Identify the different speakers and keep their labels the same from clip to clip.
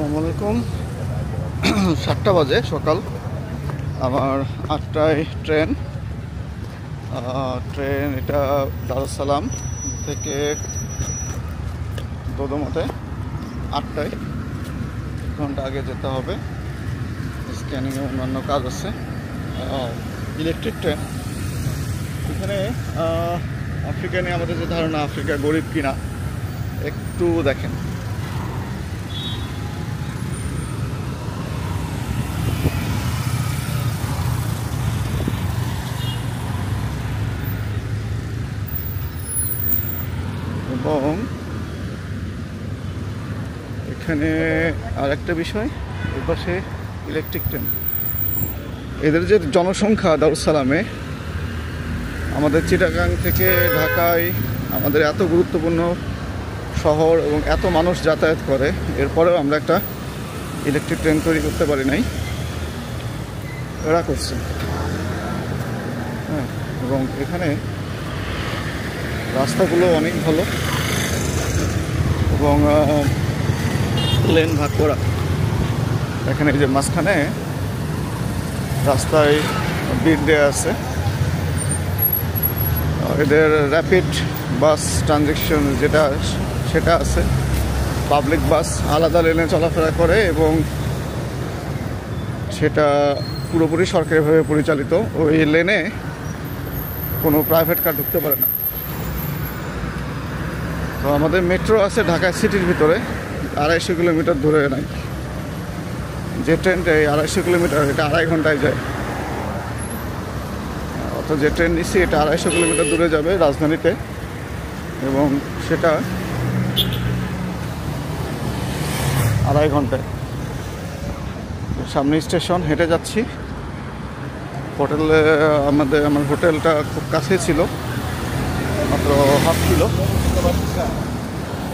Speaker 1: আসসালামু আলাইকুম। 7টা বাজে সকাল। আমার 8টায় ট্রেন। এটা দারুস সালাম থেকে দোদমতে 8টায়, 1 ঘন্টা আগে যেতে হবে। স্ক্যানিংয়ে অন্যান্য কাজ আছে। Electric train. এখানে আফ্রিকা নিয়ে আমাদের যে ধারণা আফ্রিকা গরিব কিনা একটু দেখেন। এবং এখানে আর একটা বিষয়, এর পাশে ইলেকট্রিক ট্রেন। এদের যে জনসংখ্যা দারুস সালামে, আমাদের চিটাগাং থেকে ঢাকায় আমাদের এত গুরুত্বপূর্ণ শহর এবং এত মানুষ যাতায়াত করে, এরপরেও আমরা একটা ইলেকট্রিক ট্রেন তৈরি করতে পারি নাই। এরা করছে। হ্যাঁ, এবং এখানে রাস্তাগুলো অনেক ভালো এবং লেন ভাগ করা। এখানে এই যে মাঝখানে রাস্তায় বিট দেওয়া আছে। এদের র্যাপিড বাস ট্রানজেকশন সেটা আছে। পাবলিক বাস আলাদা লেনে চলাফেরা করে এবং সেটা পুরোপুরি সরকারিভাবে পরিচালিত। ওই লেনে কোনো প্রাইভেট কার ঢুকতে পারে না। তো আমাদের মেট্রো আছে ঢাকা সিটির ভিতরে, 250 কিলোমিটার দূরে নাই। যে ট্রেনটা 250 কিলোমিটার, এটা 2.5 ঘন্টায় যায়। অর্থাৎ যে ট্রেন নিচ্ছি এটা 250 কিলোমিটার দূরে যাবে রাজধানীতে, এবং সেটা 2.5 ঘন্টায়। সামনে স্টেশন, হেঁটে যাচ্ছি। আমার হোটেলটা খুব কাছে ছিল, মাত্র হাফ কিলো।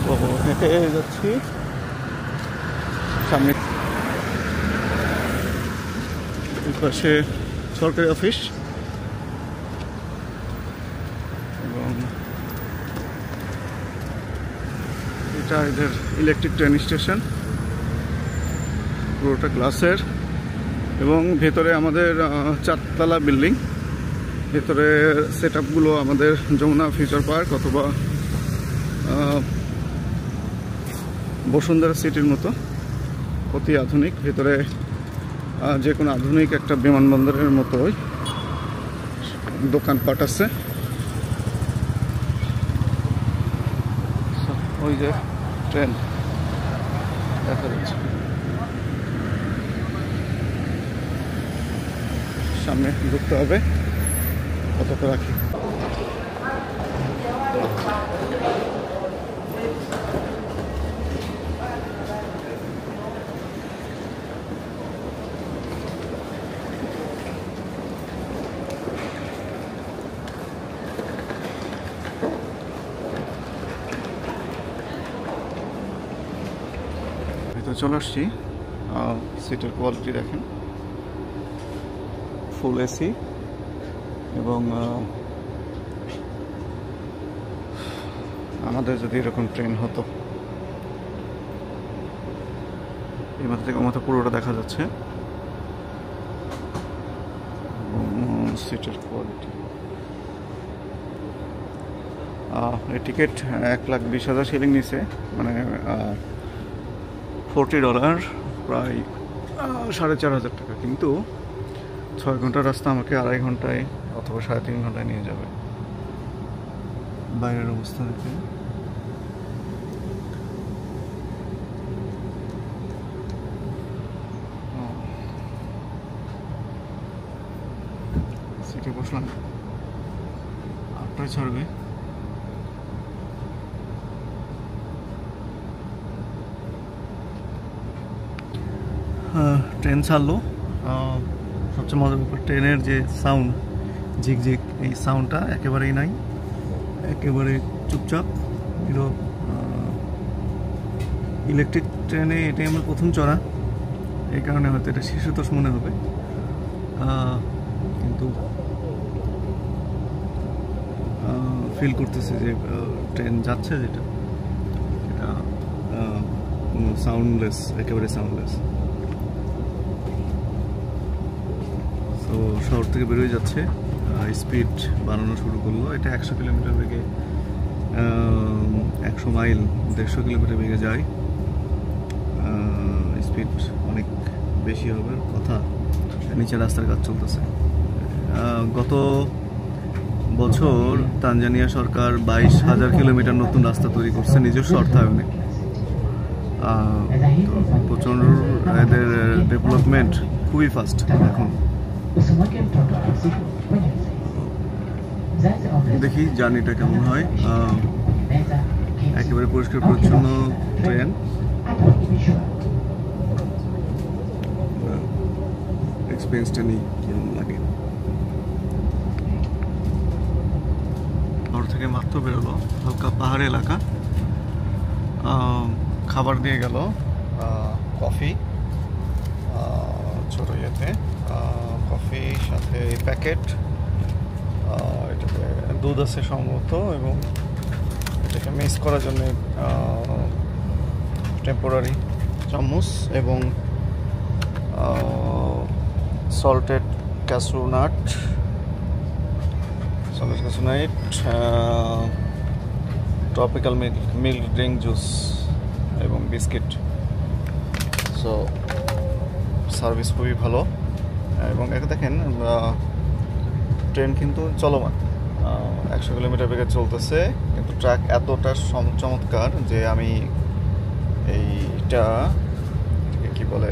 Speaker 1: তো হেঁটে যাচ্ছি। সামনে পাশে সরকারি অফিস এবং এটা এদের ইলেকট্রিক ট্রেন স্টেশন, পুরোটা গ্লাসের। এবং ভেতরে আমাদের 4তলা বিল্ডিং। ভেতরে সেট আপগুলো আমাদের যমুনা ফিউচার পার্ক অথবা বসুন্ধরা সিটির মতো অতি আধুনিক। ভেতরে যে কোনো আধুনিক একটা বিমানবন্দরের মতোই দোকানপাট আছে। ওই যে ট্রেন দেখা যাচ্ছে, সামনে ঢুকতে হবে। কতটা রাখি। চলে আসছি। সিটের কোয়ালিটি দেখেন, ফুল এসি এবং আমাদের যদি এরকম ট্রেন হতো, এই মাথা থেকে মাথা পুরোটা দেখা যাচ্ছে। সিটের কোয়ালিটি, এই টিকিট 1,20,000 শিলিং নিছে, মানে $40, প্রায় 4,500 টাকা। কিন্তু 6 ঘন্টার রাস্তা আমাকে 2.5 ঘন্টায় অথবা 3.5 ঘন্টায় নিয়ে যাবে। বাইরের অবস্থা দেখে সিটে বসলাম, 8টায় ছাড়বে। ট্রেন ছাড়লো। সবচেয়ে মজার ব্যাপার, ট্রেনের যে সাউন্ড, ঝিকঝিক, এই সাউন্ডটা একেবারেই নাই, একেবারে চুপচাপ নীরব। ইলেকট্রিক ট্রেনে এটাই আমার প্রথম চড়া, এই কারণে হয়তো এটা শিশুতোষ মনে হবে, কিন্তু ফিল করতেছে যে ট্রেন যাচ্ছে, যেটা এটা কোনো সাউন্ডলেস, একেবারে সাউন্ডলেস। তো শহর থেকে বেরোয় যাচ্ছে, স্পিড বাড়ানো শুরু করলো। এটা 100 কিলোমিটার বেগে, 100 মাইল 150 কিলোমিটার বেগে যায়। স্পিড অনেক বেশি হবে কথা। নিচে রাস্তার কাজ চলতেছে। গত বছর তানজানিয়া সরকার 22,000 কিলোমিটার নতুন রাস্তা তৈরি করছে নিজস্ব অর্থায়নে। প্রচণ্ড এদের ডেভেলপমেন্ট খুবই ফাস্ট এখন। দেখি জার্নিটা কেমন হয়। একেবারে পরিষ্কার পরিচ্ছন্ন ট্রেন। এক্সপিরিয়েন্সটা নেই কেমন লাগে। শহর থেকে মাত্র বেরোলো, হালকা পাহাড়ি এলাকা। খাবার দিয়ে গেল, কফি, ছোটো ইয়েতে কফি, সাথে প্যাকেট, এটাতে দুধ আছে সম্ভবত, এবং এটাকে মিক্স করার জন্য টেম্পোরারি চামচ, এবং salted cashew nut, tropical milk drink juice এবং বিস্কিট। সো সার্ভিস খুবই ভালো। এবং একে দেখেন ট্রেন কিন্তু চলমান, 100 কিলোমিটার বেগে চলতেছে, কিন্তু ট্র্যাক এতটা চমৎকার যে আমি এইটা কি বলে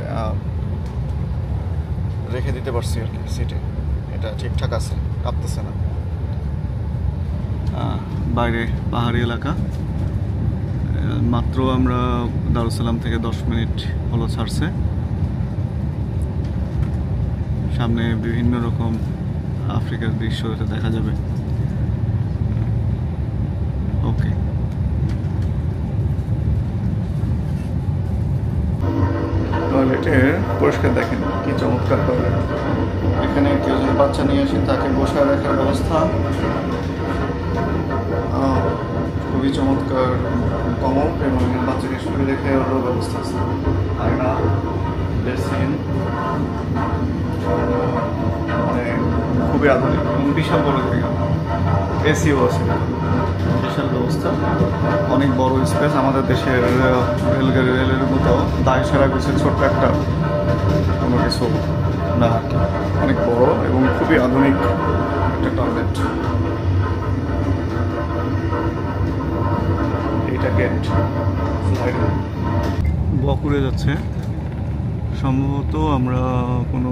Speaker 1: রেখে দিতে পারছি আর কি সিটে। এটা ঠিকঠাক আছে, কাঁপতেছে না। বাইরে পাহাড়ি এলাকা। মাত্র আমরা দারুসালাম থেকে 10 মিনিট হলো ছাড়ছে। সামনে বিভিন্ন রকম আফ্রিকার দৃশ্য এটা দেখা যাবে। ওকে, টয়লেটের পরিষ্কার দেখেন কি চমৎকার টয়লেট। এখানে কেউ যদি বাচ্চা নিয়ে আসে তাকে বসায় রাখার ব্যবস্থা খুবই চমৎকার, কমন, এবং বাচ্চাকে শুয়ে রেখে ওরও ব্যবস্থা আছে। আয়না, বেসিন, মানে খুবই আধুনিক এবং বিশাল বড় জায়গা। এসিও আছে, বিশাল ব্যবস্থা, অনেক বড় স্পেস। আমাদের দেশের রেলের মতো দায় সারা করছে ছোট্ট একটা কোনো কিছু না, অনেক বড় এবং খুবই আধুনিক একটা টয়লেট। এইটা গেট, বকুড়ে যাচ্ছে সম্ভবত। আমরা কোনো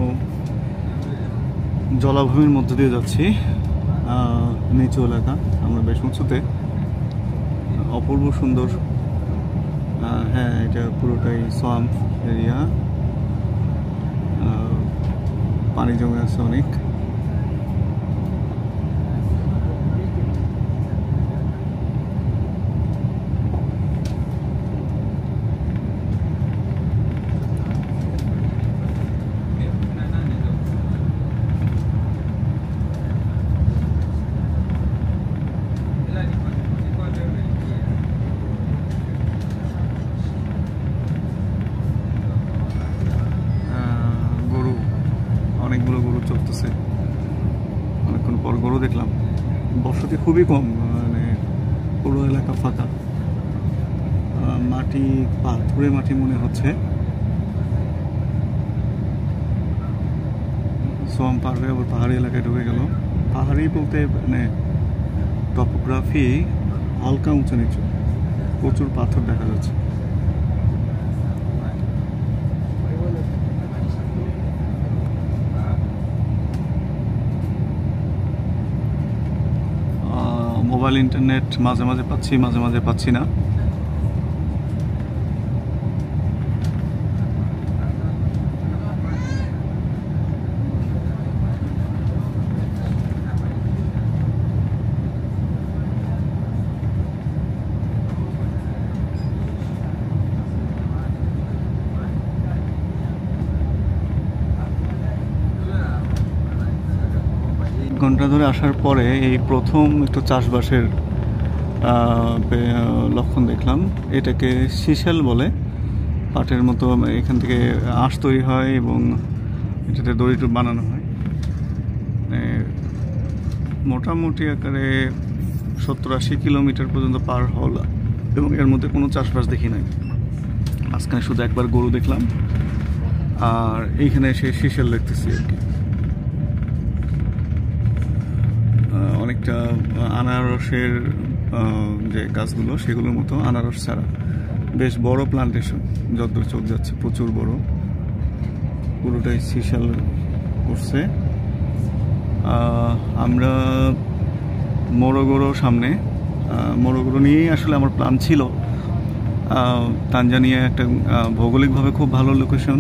Speaker 1: জলাভূমির মধ্য দিয়ে যাচ্ছি, নিচু এলাকা। আমরা বেশ উঁচুতে, অপূর্ব সুন্দর। হ্যাঁ, এটা পুরোটাই সোয়াম্প এরিয়া, পানি জমে আছে অনেক। অনেকগুলো গরু চলতেছে, অনেকক্ষণ পর গরু দেখলাম। বসতি খুবই কম, মানে পুরো এলাকা ফাঁকা। মাটি পাথুরে মাটি মনে হচ্ছে। সোয়াম পার হয়ে আবার পাহাড়ি এলাকায় ঢুকে গেল। পাহাড়ি বলতে মানে টপোগ্রাফি হালকা উঁচু নিচু, প্রচুর পাথর দেখা যাচ্ছে। মোবাইল ইন্টারনেট মাঝে মাঝে পাচ্ছি, মাঝে মাঝে পাচ্ছি না। ঘন্টা ধরে আসার পরে এই প্রথম একটু চাষবাসের লক্ষণ দেখলাম। এটাকে সিশেল বলে, পাটের মতো এখান থেকে আঁশ তৈরি হয় এবং এটাতে দড়ি বানানো হয়। মোটামুটি আকারে 70-80 কিলোমিটার পর্যন্ত পার হল, এবং এর মধ্যে কোনো চাষবাস দেখি নাই। আজকে শুধু একবার গরু দেখলাম, আর এইখানে এসে শিশেল দেখতেছি আর কি। অনেকটা আনারসের যে গাছগুলো সেগুলোর মতো আনারস ছাড়া বেশ বড় প্লান্টেশন, যতদূর চোখ যাচ্ছে প্রচুর বড়, পুরোটাই শিশাল করছে। আমরা মরোগোরো সামনে, মরোগোরো নিয়েই আসলে আমার প্ল্যান ছিল। তানজানিয়া একটা ভৌগোলিকভাবে খুব ভালো লোকেশন,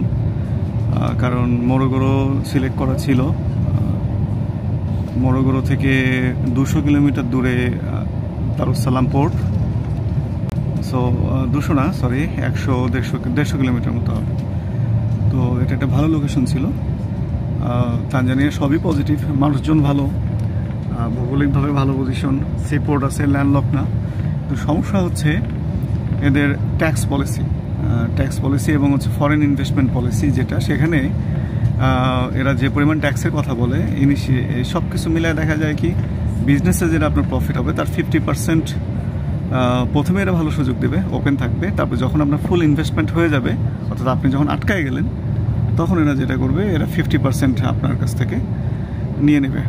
Speaker 1: কারণ মরোগোরো সিলেক্ট করা ছিল। মরোগোরো থেকে 200 কিলোমিটার দূরে দারুসালাম পোর্ট। সো 200 না, সরি 100-150 কিলোমিটার মতো হবে। তো এটা একটা ভালো লোকেশন ছিল। তানজানিয়া সবই পজিটিভ, মানুষজন ভালো, ভৌগোলিকভাবে ভালো পজিশন, সি পোর্ট আছে, ল্যান্ডলক না। তো সমস্যা হচ্ছে এদের ট্যাক্স পলিসি এবং হচ্ছে ফরেন ইনভেস্টমেন্ট পলিসি, যেটা সেখানে এরা যে পরিমাণ ট্যাক্সের কথা বলে, সব কিছু মিলায় দেখা যায় কি বিজনেসে যেটা আপনার প্রফিট হবে তার 50% প্রথমে এরা ভালো সুযোগ দেবে, ওপেন থাকবে। তারপর যখন আপনার ফুল ইনভেস্টমেন্ট হয়ে যাবে, অর্থাৎ আপনি যখন আটকায় গেলেন, তখন এরা যেটা করবে, এরা 50% আপনার কাছ থেকে নিয়ে নেবে,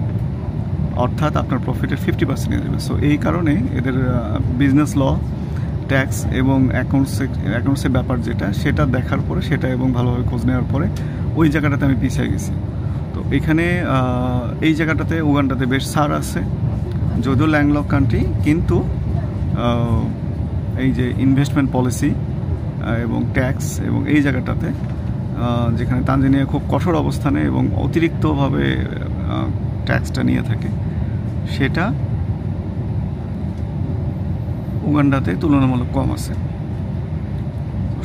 Speaker 1: অর্থাৎ আপনার প্রফিটের 50% নিয়ে নেবে। সো এই কারণে এদের বিজনেস ল, ট্যাক্স এবং অ্যাকাউন্টসের ব্যাপার যেটা, সেটা দেখার পরে সেটা এবং ভালোভাবে খোঁজ নেওয়ার পরে ওই জায়গাটাতে আমি পিছিয়ে গেছি। তো এখানে এই জায়গাটাতে উগান্ডাতে বেশ ছাড় আছে, যদিও ল্যান্ডলক কান্ট্রি, কিন্তু এই যে ইনভেস্টমেন্ট পলিসি এবং ট্যাক্স এবং এই জায়গাটাতে, যেখানে তানজানিয়া খুব কঠোর অবস্থানে এবং অতিরিক্তভাবে ট্যাক্সটা নিয়ে থাকে, সেটা উগান্ডাতে তুলনামূলক কম আছে।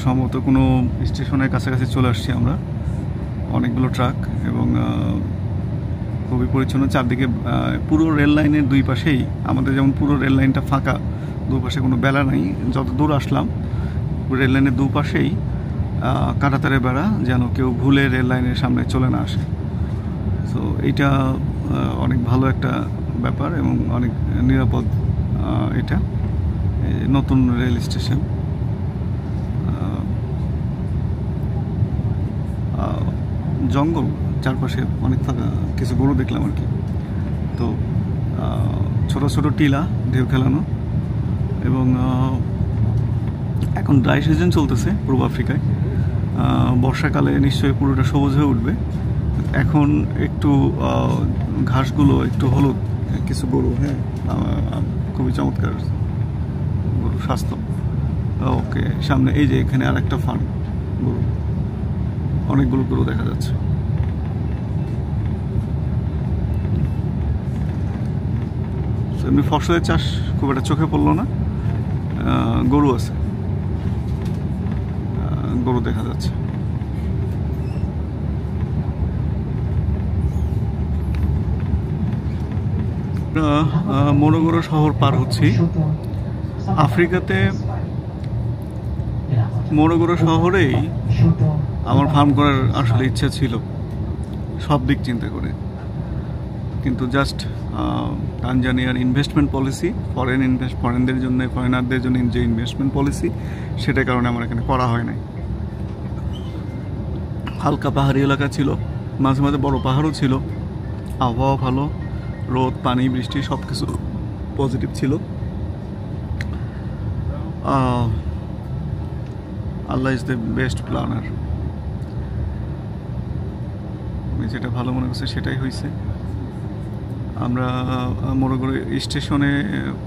Speaker 1: সম্ভবত কোনো স্টেশনের কাছাকাছি চলে আসছি আমরা, অনেকগুলো ট্রাক এবং খুবই পরিচ্ছন্ন চারদিকে। পুরো রেল লাইনের দুই পাশেই, আমাদের যেমন পুরো রেল লাইনটা ফাঁকা, দুপাশে কোনো বেলা নাই। যত দূর আসলাম রেল লাইনের দুপাশেই কাঁটাতারের বেড়া, যেন কেউ ভুলে রেল লাইনের সামনে চলে না আসে। সো এইটা অনেক ভালো একটা ব্যাপার এবং অনেক নিরাপদ। এটা নতুন রেল স্টেশন, জঙ্গল চারপাশে, অনেক ফাঁকা, কিছু গরু দেখলাম আর কি। তো ছোট ছোট টিলা, ঢেউ খেলানো, এবং এখন ড্রাই সিজন চলতেছে পূর্ব আফ্রিকায়। বর্ষাকালে নিশ্চয়ই পুরোটা সবুজ হয়ে উঠবে। এখন একটু ঘাসগুলো একটু হলুদ, কিছু গরু, হ্যাঁ, খুবই চমৎকার গরু, স্বাস্থ্য। ওকে, সামনে এই যে এখানে আর একটা ফার্ম, গরু, অনেকগুলো গরু দেখা যাচ্ছে। এমনি ফসলের চাষ খুব একটা চোখে পড়লো না, গরু আছে, গরু দেখা যাচ্ছে। মরোগোরো শহর পার হচ্ছি। আফ্রিকাতে মরোগোরো শহরেই আমার ফার্ম করার আসলে ইচ্ছা ছিল, সব দিক চিন্তা করে, কিন্তু জাস্ট তানজানিয়ার ইনভেস্টমেন্ট পলিসি, ফরেনদের জন্য, ফরেনারদের জন্য যে ইনভেস্টমেন্ট পলিসি, সেটার কারণে আমার এখানে করা হয় নাই। হালকা পাহাড়ি এলাকা ছিল, মাঝে মাঝে বড় পাহাড়ও ছিল, আবহাওয়া ভালো, রোদ, পানি, বৃষ্টি সব কিছু পজিটিভ ছিল। আল্লাহ ইজ দ্য বেস্ট প্ল্যানার। আমি যেটা ভালো মনে করছি সেটাই হয়েছে। আমরা মরোগোরো স্টেশনে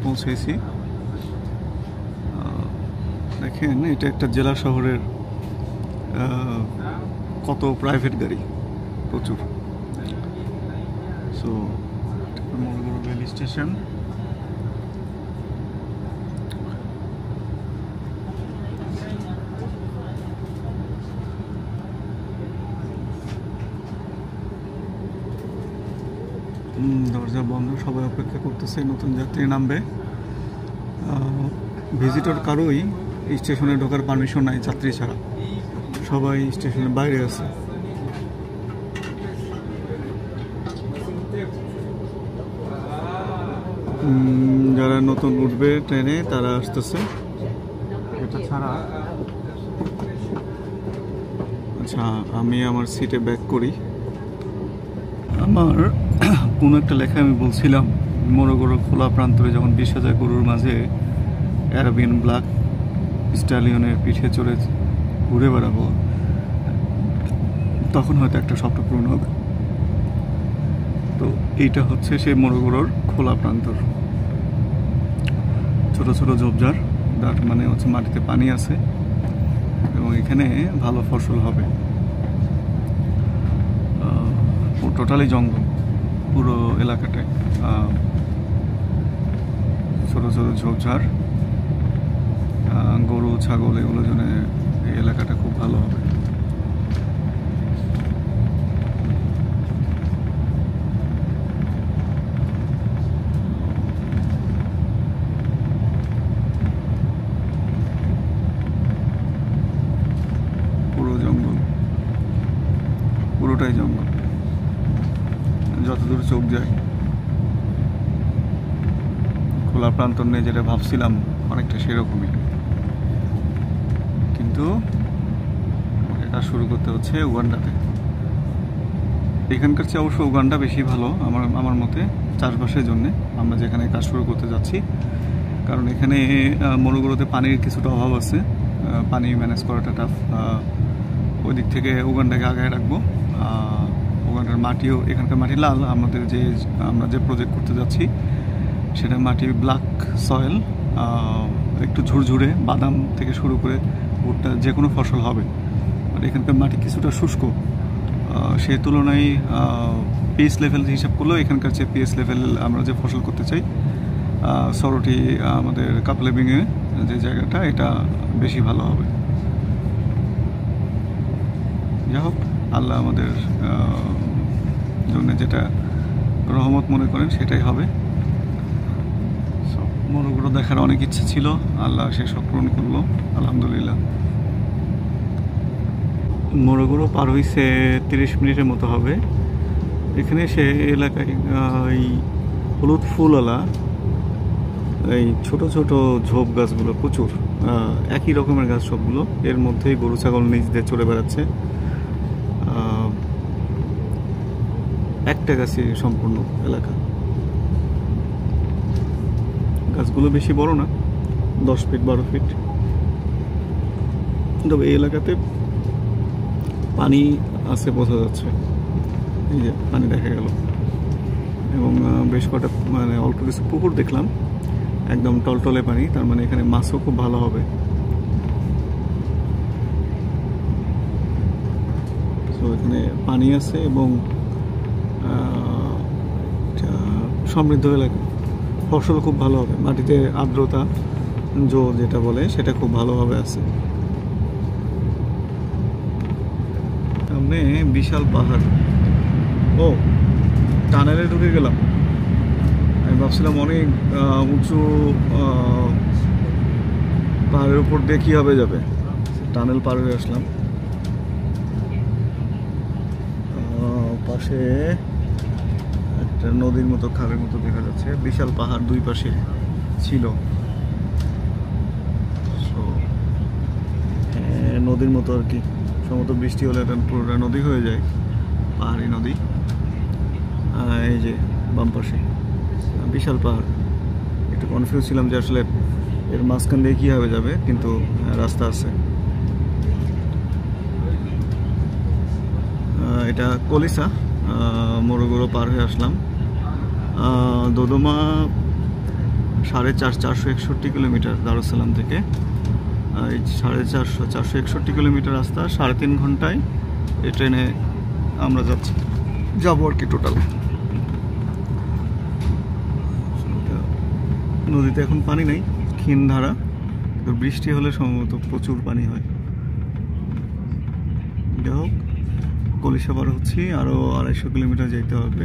Speaker 1: পৌঁছেছি। দেখেন, এটা একটা জেলা শহরের কত প্রাইভেট গাড়ি, প্রচুর। So Morogoro rail station. দরজা বন্ধ, সবাই অপেক্ষা করতেছে, নতুন যাত্রী নামবে। ভিজিটর কারোই স্টেশনে ঢোকার পারমিশন নাই যাত্রী ছাড়া। সবাই স্টেশনের বাইরে আছে। যারা নতুন উঠবে ট্রেনে তারা আসতেছে। এটা ছাড়া আচ্ছা, আমি আমার সিটে ব্যাক করি। আমার কোনো একটা লেখা আমি বলছিলাম, মোরগোর খোলা প্রান্তরে যখন 20,000 গরুর মাঝে অ্যারাবিয়ান ব্ল্যাক স্টালিয়নের পিঠে চড়ে ঘুরে বেড়াবো, তখন হয়তো একটা স্বপ্ন পূরণ হবে। তো এইটা হচ্ছে সেই মোরগোর খোলা প্রান্তর, ছোট ছোট ঝোপঝাড়, যার মানে হচ্ছে মাটিতে পানি আছে এবং এখানে ভালো ফসল হবে। টোটালি জঙ্গল পুরো এলাকাটায়, ছোট ছোট ঝোপঝাড়, গরু ছাগল এগুলোর জন্য এই এলাকাটা খুব ভালো হবে। পুরো জঙ্গল, পুরোটাই জঙ্গল, যতদূর চোখ যায়। খোলা প্রান্তর নিয়ে যেটা ভাবছিলাম অনেকটা সেরকমই, কিন্তু এটা শুরু করতে হচ্ছে উগান্ডাতে। এখানকার চেয়ে অবশ্য উগান্ডা বেশি ভালো আমার মতে চাষবাসের জন্য, আমরা যেখানে কাজ শুরু করতে যাচ্ছি। কারণ এখানে মোরগোতে পানির কিছুটা অভাব আছে, পানি ম্যানেজ করাটা টাফ। ওই দিক থেকে উগান্ডাকে আগায় রাখবো। উগান্ডার মাটিও, এখানকার মাটি লাল, আমরা যে প্রজেক্ট করতে যাচ্ছি সেটা মাটি ব্ল্যাক সয়েল, একটু ঝুরঝুরে, বাদাম থেকে শুরু করে ভুট্টা যে কোনো ফসল হবে। আর এখানকার মাটি কিছুটা শুষ্ক, সেই তুলনায় পিএইচ লেভেল হিসাব করলেও এখানকার চেয়ে পিএইচ লেভেল আমরা যে ফসল করতে চাই, সরটি আমাদের কাপলেবিংয়ে যে জায়গাটা, এটা বেশি ভালো হবে। যাই হোক, আল্লাহ আমাদের জন্য যেটা রহমত মনে করেন সেটাই হবে। মোরগগুলো দেখার অনেক ইচ্ছে ছিল, আল্লাহ সে সব পূরণ করলো, আলহামদুলিল্লাহ। মোরগগুলো পার হয়েছে 30 মিনিটের মতো হবে। এখানে সে এলাকায় এই হলুদ ফুলওয়ালা এই ছোট ছোট ঝোপ গাছগুলো প্রচুর, একই রকমের গাছ সবগুলো, এর মধ্যেই গরু ছাগল নিচ দিয়ে চড়ে বেড়াচ্ছে। একটা গাছই সম্পূর্ণ এলাকা। গাছগুলো বেশি বড় না, 10 ফিট 12 ফিট। তবে এই এলাকাতে পানি আছে বোঝা যাচ্ছে, এই যে পানি দেখা গেল। এবং বেশ কটা মানে অল্প কিছু পুকুর দেখলাম, একদম টলটলে পানি, তার মানে এখানে মাছও খুব ভালো হবে। তো এখানে পানি আছে এবং সমৃদ্ধ এলাকা, ফসল খুব ভালো হবে। মাটিতে আর্দ্রতা যেটা বলে সেটা খুব ভালোভাবে আছে। সামনে বিশাল পাহাড়। ও, টানেলে ঢুকে গেলাম। আমি ভাবছিলাম অনেক উঁচু পাহাড়ের উপর দিয়ে কীভাবে যাবে, টানেল পার হয়ে আসলাম। পাশে একটা নদীর মতো, খালের মতো দেখা যাচ্ছে। বিশাল পাহাড় দুই পাশে ছিল, নদীর মতো আর কি। সম্ভবত বৃষ্টি হলে এটা পুরোটা নদী হয়ে যায়, পাহাড়ি নদী। এই যে বাম পাশে বিশাল পাহাড়। একটু কনফিউজ ছিলাম যে আসলে এর মাঝখান দিয়ে কীভাবে যাবে, কিন্তু রাস্তা আছে। এটা কলিসা, মোরগোরো পার হয়ে আসলাম। দোদমা 461 কিলোমিটার দারুসালাম থেকে। এই 461 কিলোমিটার রাস্তা 3.5 ঘন্টায় এই ট্রেনে আমরা যাবো আর কি। টোটাল নদীতে এখন পানি নেই, ক্ষীণ ধারা, তো বৃষ্টি হলে সম্ভবত প্রচুর পানি হয়। যাই হোক, কলিসা পার হচ্ছি, আরও 250 কিলোমিটার যেতে হবে।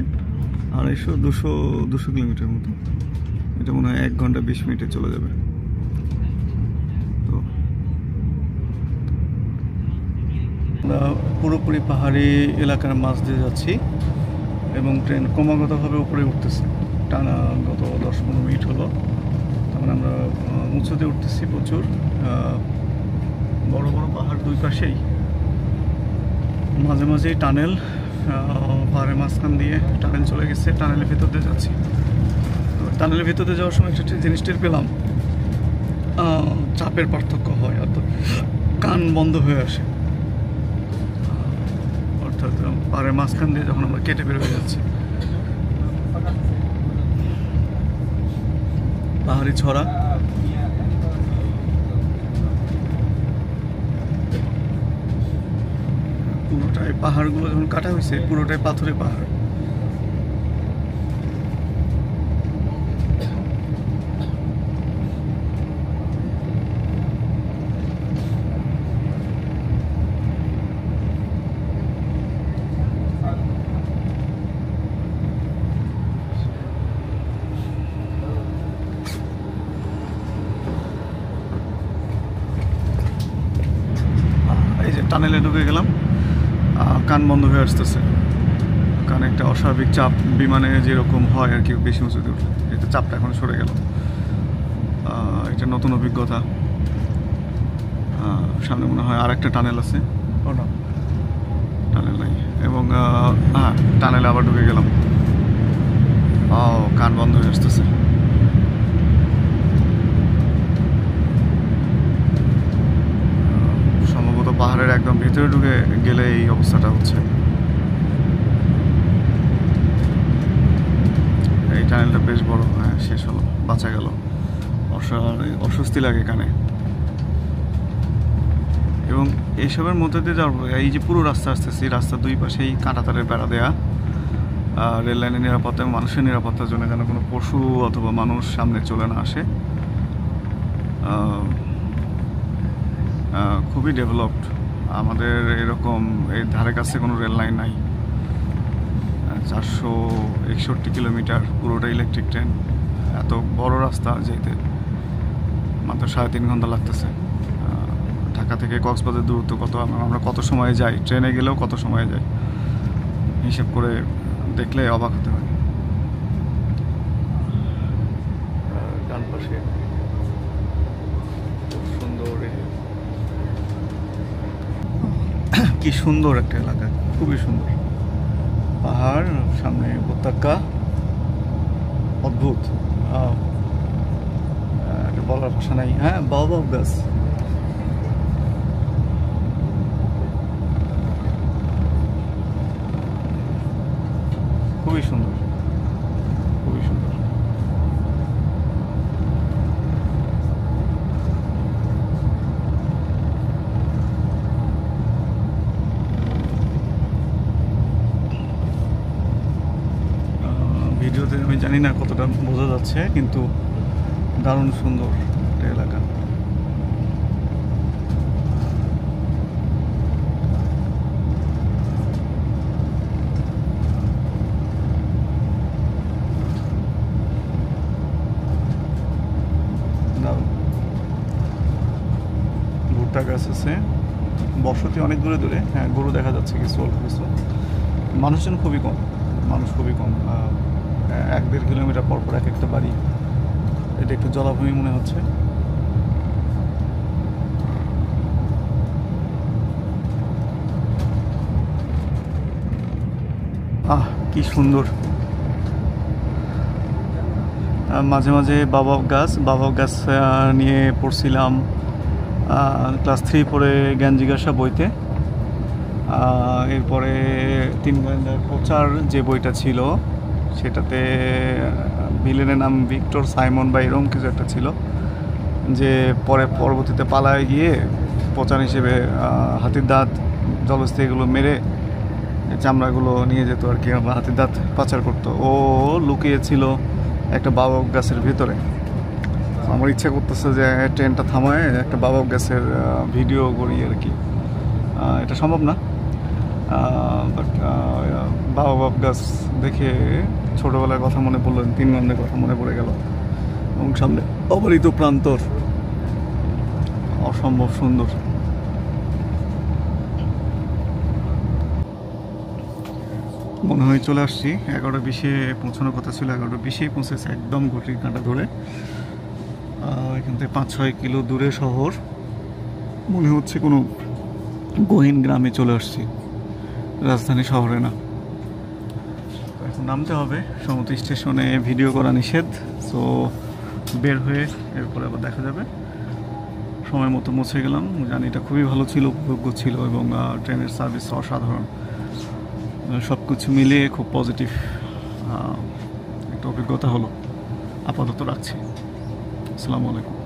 Speaker 1: 200 কিলোমিটার মতো। এটা মনে হয় 1 ঘন্টা 20 মিনিটে চলে যাবে। তো আমরা পুরোপুরি পাহাড়ি এলাকার মাঝ দিয়ে যাচ্ছি এবং ট্রেন ক্রমাগতভাবে উপরে উঠতেছে। টানা গত 10-15 মিনিট হলো। তারপরে আমরা উঁচুতে উঠতেছি প্রচুর। বড় বড় পাহাড় দুই পাশেই, মাঝে মাঝেই টানেল, পাহাড়ের মাঝখান দিয়ে টানেল চলে গেছে। টানেলের ভিতর দিয়ে যাচ্ছি। তো টানেলের ভিতর দিয়ে যাওয়ার সময় একটা জিনিস টের পেলাম, চাপের পার্থক্য হয়, অর্থাৎ কান বন্ধ হয়ে আসে। অর্থাৎ পাহাড়ের মাঝখান দিয়ে যখন আমরা কেটে বের হয়ে যাচ্ছি, পাহাড়ি ছড়া, পুরোটাই পাহাড়গুলো যখন কাটা হয়েছে পুরোটাই পাথুরে পাহাড়। এই যে টানেলে ঢুকে গেলাম, কান বন্ধ হয়ে আসতেছে। কানে একটা অস্বাভাবিক চাপ, বিমানে যেরকম হয় আর কি বেশি উঁচুতে উঠলে, এতে চাপটা এখন সরে গেল। এটা নতুন অভিজ্ঞতা। সামনে মনে হয় আর একটা টানেল আছে, ও না টানেল নাই, এবং হ্যাঁ টানেলে আবার ঢুকে গেলাম। কান বন্ধ হয়ে আসতেছে। সম্ভবত পাহাড়ের একদম ভিতরে ঢুকে গেলে এই অবস্থাটা হচ্ছে। এই টানেলটা বেশ বড়। হ্যাঁ, শেষ হলো, বাঁচা গেল। অস্বস্তি লাগে কানে। এবং এইসবের মধ্যে দিয়ে যাওয়ার এই যে পুরো রাস্তা আসতেছি, রাস্তার দুই পাশেই কাঁটাতারের বেড়া দেয়া, রেল লাইনের নিরাপত্তা এবং মানুষের নিরাপত্তার জন্য যেন কোনো পশু অথবা মানুষ সামনে চলে না আসে। খুবই ডেভেলপড। আমাদের এরকম এর ধারে কাছে কোনো রেল লাইন নাই। 461 কিলোমিটার, পুরোটা ইলেকট্রিক ট্রেন। এত বড় রাস্তা যেতে মাত্র 3.5 ঘন্টা লাগতেছে। ঢাকা থেকে কক্সবাজার দূরত্ব কত, আমরা কত সময়ে যাই, ট্রেনে গেলেও কত সময়ে যাই, হিসেব করে দেখলে অবাক হতে হয়। ডান পাশে সুন্দর, কি সুন্দর একটা এলাকা, খুবই সুন্দর। পাহাড়, সামনে উপত্যকা, অদ্ভুত, এটা বলার ভাষা নাই। হ্যাঁ, বাওবাব গাছ, খুবই সুন্দর, খুবই সুন্দর। ভিডিওতে আমি জানি না কতটা বোঝা যাচ্ছে, কিন্তু দারুণ সুন্দর একটা এলাকা। ভুট্টা গাছ আছে, বসতি অনেক দূরে দূরে। হ্যাঁ, গরু দেখা যাচ্ছে কিছু, অল্প কিছু। মানুষজন খুবই কম, মানুষ খুবই কম। 1-1.5 কিলোমিটার পর পর এক একটা বাড়ি। এটা একটু জলাভূমি মনে হচ্ছে। কি সুন্দর। মাঝে মাঝে বাবব গাছ নিয়ে পড়ছিলাম ক্লাস 3 পড়ে জ্ঞান জিজ্ঞাসা বইতে। এরপরে 3 গোয়েন্দার প্রচার যে বইটা ছিল সেটাতে ভিলেনের নাম ভিক্টর সাইমন বা এরকম কিছু একটা ছিল, যে পরবর্তীতে পালায় গিয়ে প্রচার হিসেবে হাতির দাঁত, জলস্থি এগুলো মেরে চামড়াগুলো নিয়ে যেত আর কি, হাতির দাঁত পাচার করতো। ও লুকিয়েছিল একটা বাবব গাছের ভিতরে। আমার ইচ্ছা করতেছে যে ট্রেনটা থামায় একটা বাবব গাছের ভিডিও করি আর কি। এটা সম্ভব না, বাট বাবব গাছ দেখে ছোটোবেলার কথা মনে পড়লো, 3 গন্ধের কথা মনে পড়ে গেল। এবং সামনে অবরিত প্রান্তর, অসম্ভব সুন্দর। মনে হয় চলে আসছি। 11:20 পৌঁছানোর কথা ছিল, 11:20 পৌঁছেছে, একদম ঘটির কাঁটা ধরে। এখান থেকে 5-6 কিলো দূরে শহর, মনে হচ্ছে কোনো গহীন গ্রামে চলে আসছি, রাজধানী শহরে না। এখন নামতে হবে, সমুদ্র স্টেশনে ভিডিও করা নিষেধ, সো বের হয়ে এরপরে আবার দেখা যাবে। সময় মতো পৌঁছে গেলাম, জার্নিটা খুবই ভালো ছিল, উপভোগ্য ছিল, এবং ট্রেনের সার্ভিস অসাধারণ। সব কিছু মিলিয়ে খুব পজিটিভ একটা অভিজ্ঞতা হলো। আপাতত রাখছি। আসসালামু আলাইকুম।